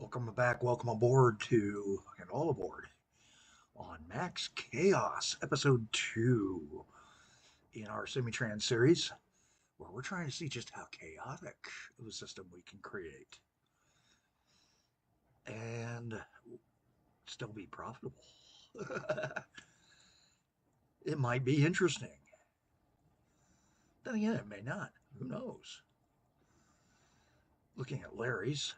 Welcome back, welcome aboard to, and all aboard on Max Chaos, Episode 2 in our Simutrans series, where we're trying to see just how chaotic of a system we can create and still be profitable. It might be interesting. Then again, it may not. Who knows? Looking at Larry's,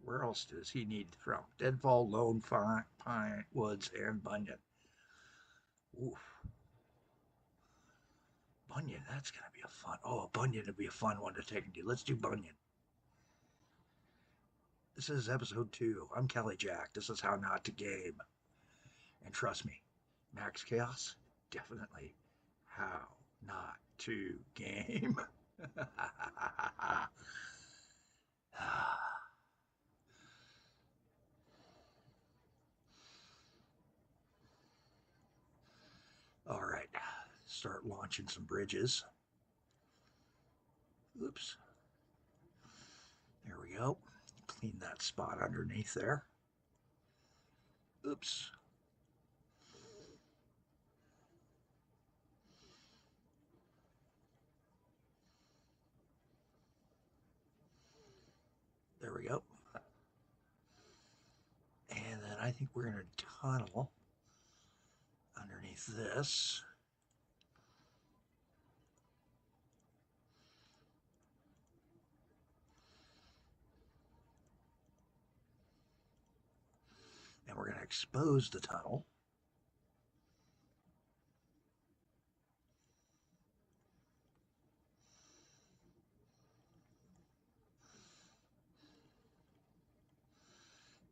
where else does he need from? Deadfall, Lone Pine Woods, and Bunyan. Oof. Bunyan, that's going to be a fun. Oh, Bunyan would be a fun one to take and do. Let's do Bunyan. This is episode 2. I'm Kelly Jack. This is how not to game. And trust me, Max Chaos, definitely how not to game. All right, start launching some bridges. Oops. There we go. Clean that spot underneath there. Oops. There we go. And then I think we're going to tunnel underneath this. And we're going to expose the tunnel.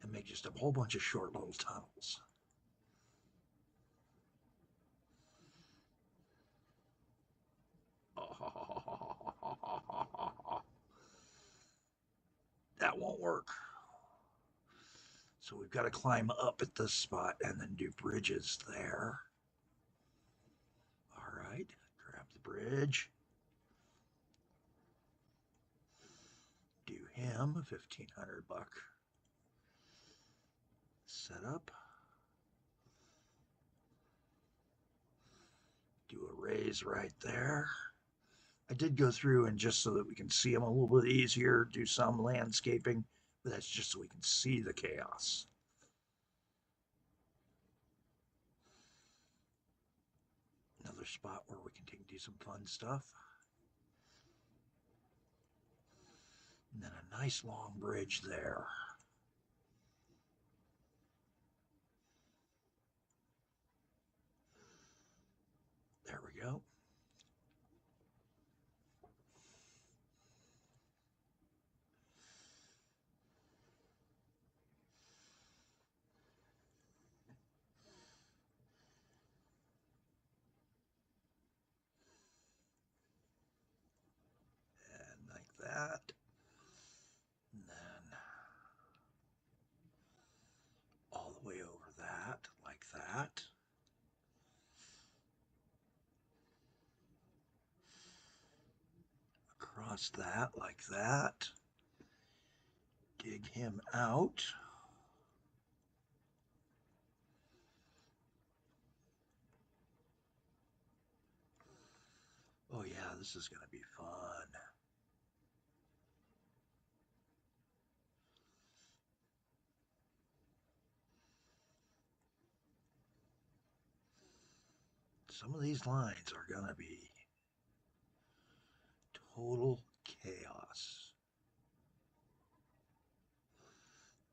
And make just a whole bunch of short little tunnels. That won't work. So we've got to climb up at this spot and then do bridges there. All right, grab the bridge. Do him, 1,500 buck. Set up. Do a raise right there. I did go through and just so that we can see them a little bit easier, do some landscaping, but that's just so we can see the chaos. Another spot where we can do some fun stuff. And then a nice long bridge there. There we go. And like that. And then all the way over that, like that. Across that, like that. Dig him out. Oh yeah, this is going to be fun. Some of these lines are going to be total chaos.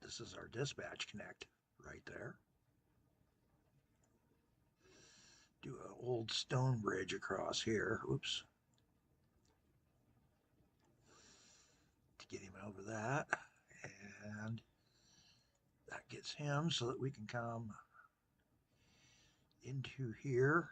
This is our dispatch connect right there. Do an old stone bridge across here. Oops. To get him over that. And that gets him so that we can come into here.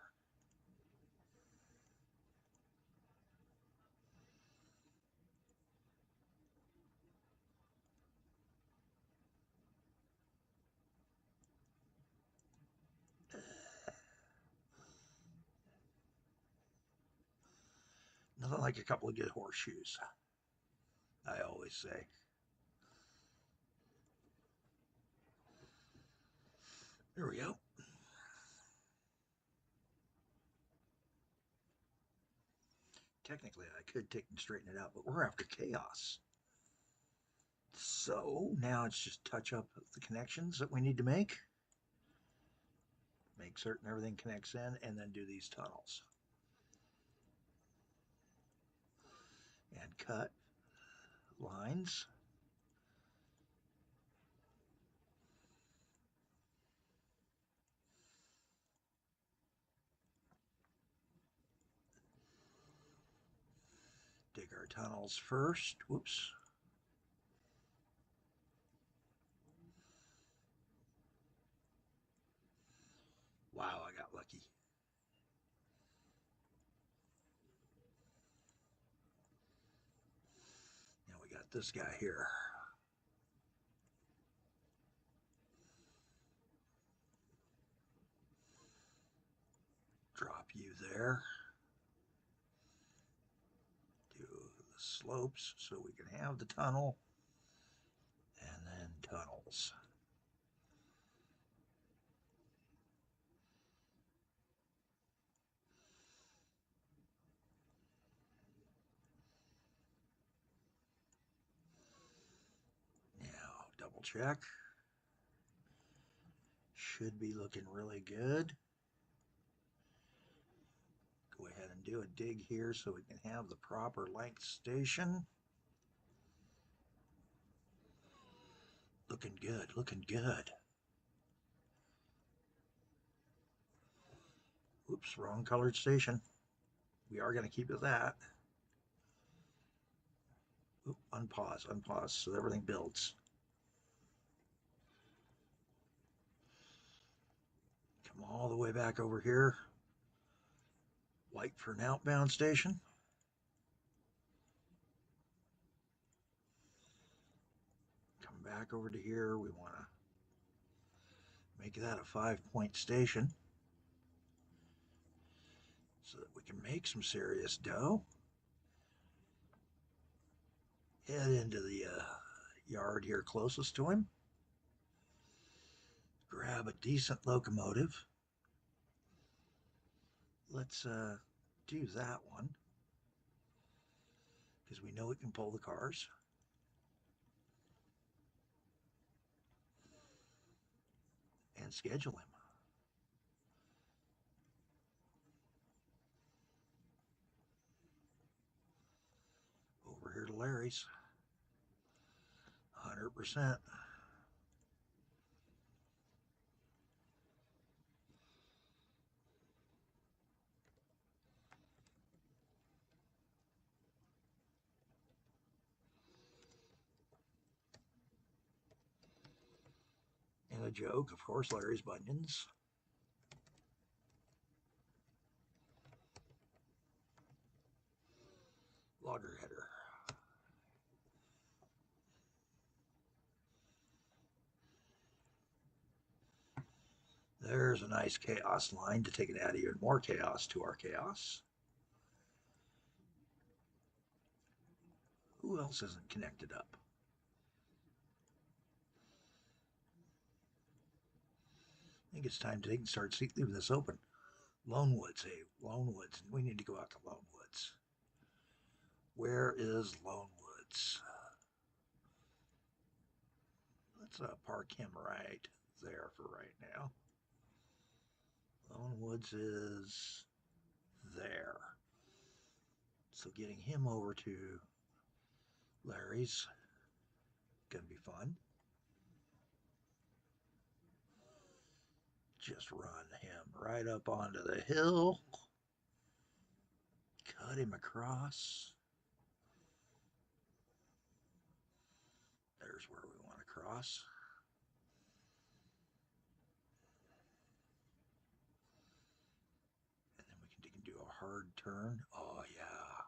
Nothing like a couple of good horseshoes, I always say. There we go. Technically, I could take and straighten it out, but we're after chaos. So now it's just touch up the connections that we need to make. Make certain everything connects in, and then do these tunnels. And cut lines. Dig our tunnels first. Whoops. Wow, I got lucky. Now we got this guy here. Drop you there. Do the slopes so we can have the tunnel. And then tunnels. Now, double check. Should be looking really good. Go ahead and do a dig here so we can have the proper length station. Looking good, looking good. Oops, wrong colored station. We are going to keep it that. Oop, unpause, unpause, so everything builds. Come all the way back over here. White for an outbound station. Come back over to here. We want to make that a 5-point station so that we can make some serious dough. Head into the yard here closest to him. Grab a decent locomotive. Let's do that one because we know it can pull the cars. And schedule him. Over here to Larry's. 100%. And a joke, of course, Larry's Bunions. Logger header. There's a nice chaos line to take it out even more chaos to our chaos. Who else isn't connected up? I think it's time to take and start leaving this open. Lone Woods, hey, Lone Woods. We need to go out to Lone Woods. Where is Lone Woods? Let's park him right there for right now. Lone Woods is there. So getting him over to Larry's gonna be fun. Just run him right up onto the hill. Cut him across. There's where we want to cross. And then we can do a hard turn. Oh, yeah.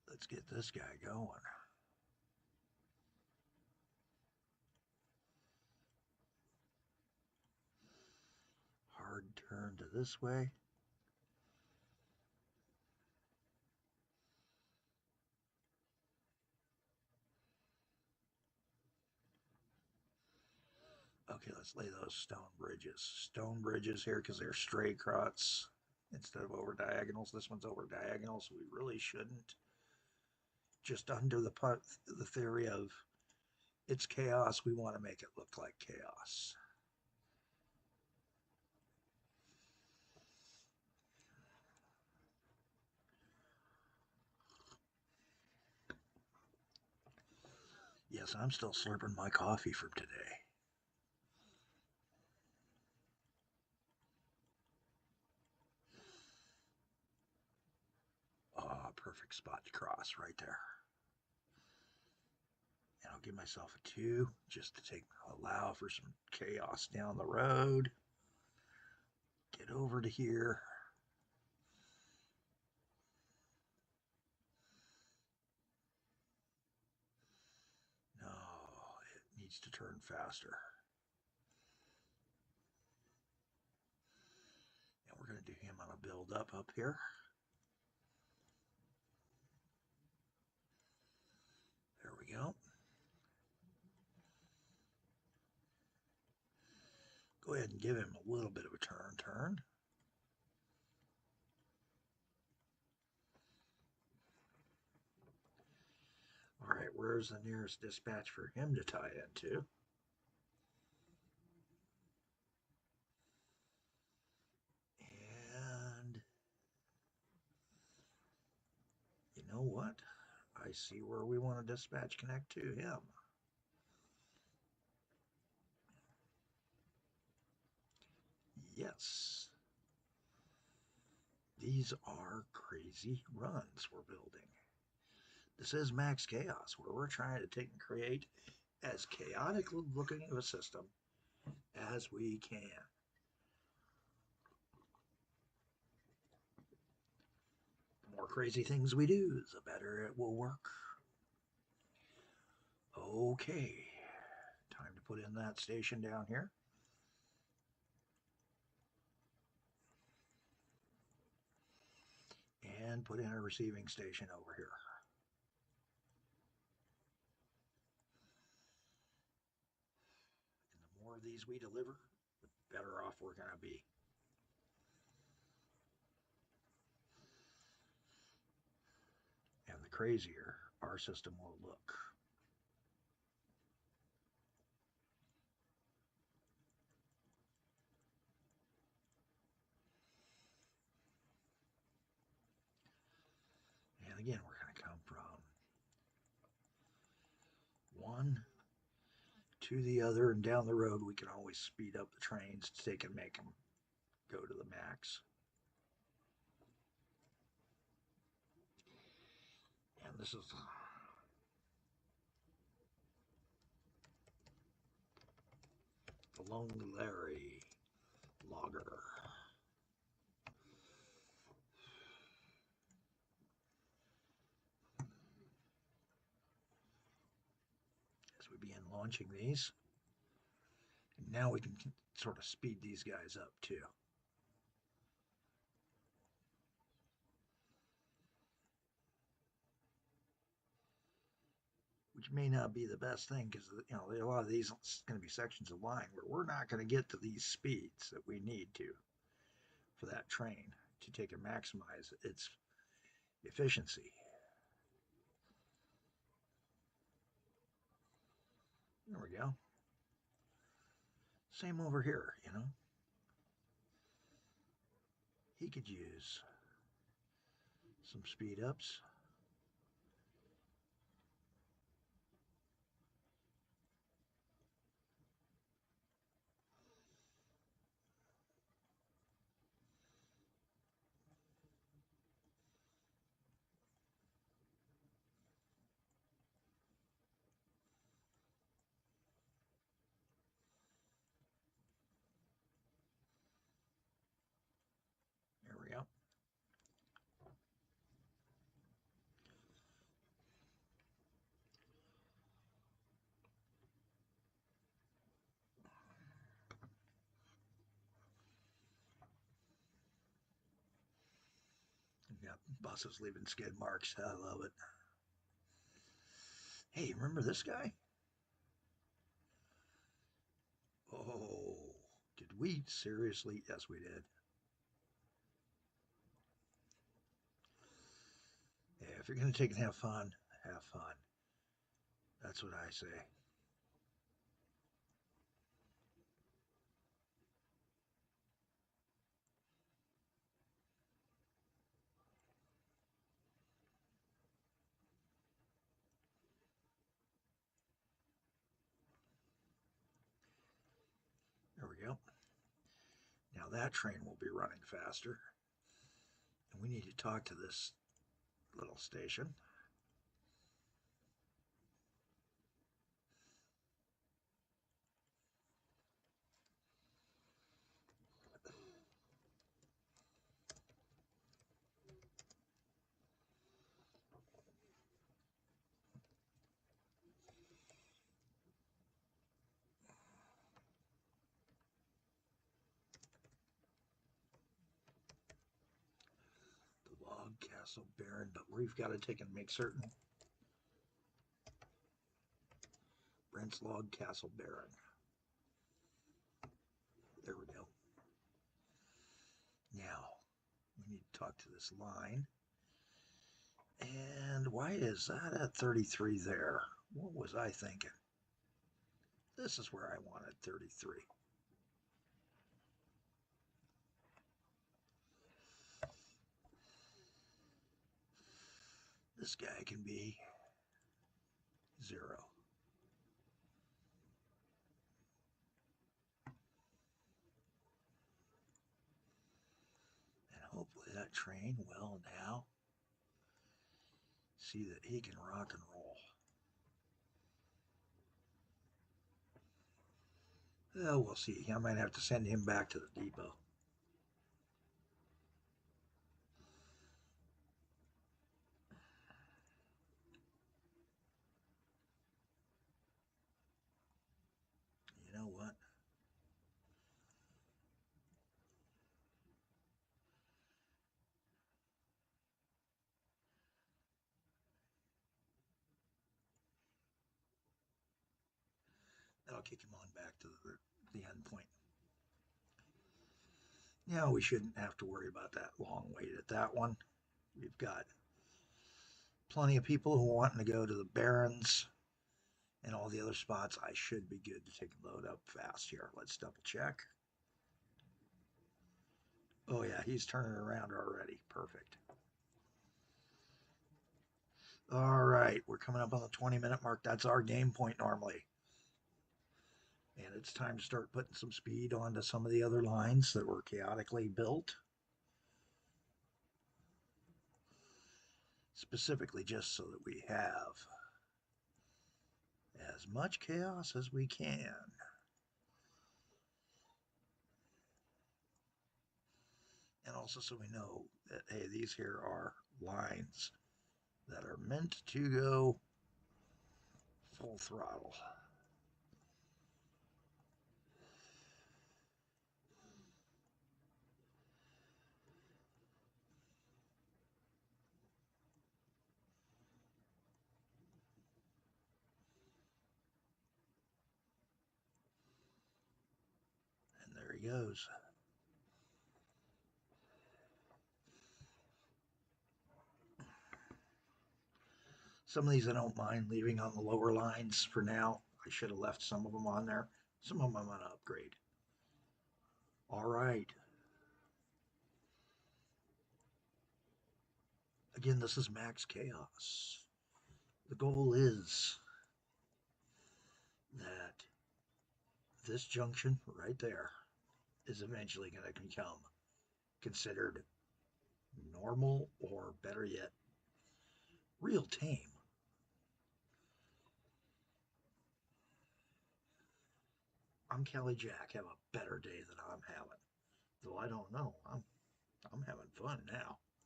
Let's get this guy going. Hard turn to this way. Okay, let's lay those stone bridges. Stone bridges here because they're straight across instead of over diagonals. This one's over diagonal, so we really shouldn't. Just under the theory of it's chaos, we want to make it look like chaos. Yes, I'm still slurping my coffee from today. Ah, perfect spot to cross right there. And I'll give myself a 2 just to allow for some chaos down the road. Get over to here. No, it needs to turn faster. And we're going to do him on a build up here. There we go. Go ahead and give him a little bit of a turn. All right, where's the nearest dispatch for him to tie into? And you know what? I see where we want to dispatch connect to him. Yes. These are crazy runs we're building. This is Max Chaos, where we're trying to take and create as chaotic looking of a system as we can. The more crazy things we do, the better it will work. Okay, time to put in that station down here. And put in a receiving station over here. And the more of these we deliver, the better off we're going to be. And the crazier our system will look. And again, we're going to come from one to the other, and down the road we can always speed up the trains to take and make them go to the max. And this is the Lonely Larry logger. As we begin launching these, and now we can sort of speed these guys up too. Which may not be the best thing because a lot of these going to be sections of line where we're not going to get to these speeds that we need to for that train to take and maximize its efficiency. There we go. Same over here, He could use some speed ups. There we go. Yeah, buses leaving skid marks. I love it. Hey, remember this guy? Oh, did we seriously? Yes, we did. Yeah, if you're going to take and have fun, have fun. That's what I say. There we go. Now that train will be running faster. And we need to talk to this little station. The Log Castle Baron, but we've got to take and make certain. Brent's Log Castle Baron. There we go. Now, we need to talk to this line. And why is that at 33 there? What was I thinking? This is where I wanted 33. This guy can be 0. And hopefully that train will now see that he can rock and roll. Oh, we'll see. I might have to send him back to the depot. You know what? That'll kick him on back to the end point. Now we shouldn't have to worry about that long wait at that one. We've got plenty of people who are wanting to go to the Barrens and all the other spots. I should be good to take a load up fast here. Let's double check. Oh yeah, he's turning around already. Perfect. All right, we're coming up on the 20-minute mark. That's our game point normally. And it's time to start putting some speed onto some of the other lines that were chaotically built. Specifically just so that we have as much chaos as we can. And also so we know that, hey, these here are lines that are meant to go full throttle. And there he goes. Some of these I don't mind leaving on the lower lines for now. I should have left some of them on there. Some of them I'm going to upgrade. All right. Again, this is max chaos. The goal is that this junction right there is eventually going to become considered normal, or better yet, real tame. I'm Kelly Jack. Have a better day than I'm having. Though I don't know. I'm having fun now.